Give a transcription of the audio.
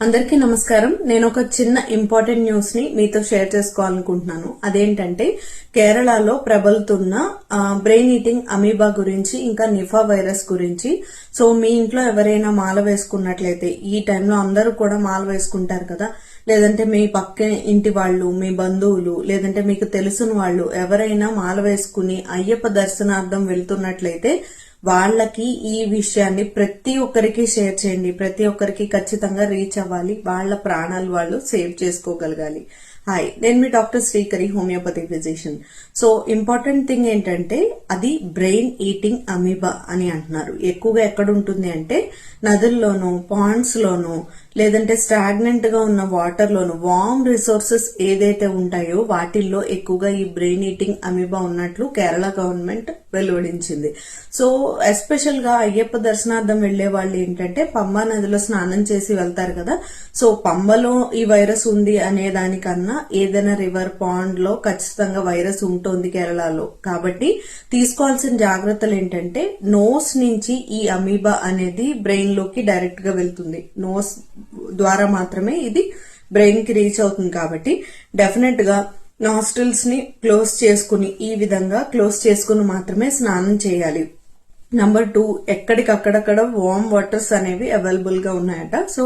అందరికీ నమస్కారం. నేను ఒక చిన్న ఇంపార్టెంట్ న్యూస్ ని మీతో షేర్ చేసుకోవాలనుకుంటున్నాను. అదేంటంటే కేరళలో ప్రబలుతున్న బ్రెయిన్ ఈటింగ్ అమీబా గురించి, ఇంకా నిఫా వైరస్ గురించి. సో మీ ఇంట్లో ఎవరైనా మాల వేసుకున్నట్లయితే, ఈ టైంలో అందరూ కూడా మాల వేసుకుంటారు కదా, లేదంటే మీ పక్క ఇంటి వాళ్ళు, మీ బంధువులు, లేదంటే మీకు తెలిసిన వాళ్ళు ఎవరైనా మాల వేసుకుని అయ్యప్ప దర్శనార్థం వెళ్తున్నట్లయితే వాళ్ళకి ఈ విషయాన్ని ప్రతి ఒక్కరికి షేర్ చేయండి. ప్రతి ఒక్కరికి ఖచ్చితంగా రీచ్ అవ్వాలి. వాళ్ళ ప్రాణాలు వాళ్ళు సేవ్ చేసుకోగలగాలి. హాయ్, నేను మీ doctor Srikari, homeopathy physician. So important thing ఏంటంటే అది బ్రెయిన్ ఈటింగ్ అమీబా అని అంటున్నారు. ఎక్కువగా ఎక్కడ ఉంటుంది అంటే నదుల్లోనూ, పాండ్స్ లోనూ, లేదంటే స్టాగ్నెంట్ గా ఉన్న వాటర్ లోను, వార్మ్ రిసోర్సెస్ ఏదైతే ఉంటాయో వాటిల్లో ఎక్కువగా ఈ బ్రెయిన్ ఈటింగ్ అమీబా ఉన్నట్లు కేరళ గవర్నమెంట్ వెలువడించింది. సో ఎస్పెషల్ గా అయ్యప్ప దర్శనార్థం వెళ్లే వాళ్ళు ఏంటంటే పంబా నదిలో స్నానం చేసి వెళ్తారు కదా. సో పంబలో ఈ వైరస్ ఉంది అనే దానికన్నా ఏదైనా రివర్, పాండ్ లో ఖచ్చితంగా వైరస్ ఉంటుంది కేరళలో. కాబట్టి తీసుకోవాల్సిన జాగ్రత్తలు ఏంటంటే నోస్ నుంచి ఈ అమీబా అనేది బ్రెయిన్ లోకి డైరెక్ట్ గా వెళ్తుంది. నోస్ ద్వారా మాత్రమే ఇది బ్రెయిన్ కి రీచ్ అవుతుంది. కాబట్టి డెఫినెట్ గా నాస్ట్రిల్స్ ని క్లోజ్ చేసుకుని, ఈ విధంగా క్లోజ్ చేసుకుని మాత్రమే స్నానం చేయాలి. నంబర్ 2, ఎక్కడికక్కడక్కడ వార్మ్ వాటర్స్ అనేవి అవైలబుల్ గా ఉన్నాయట. సో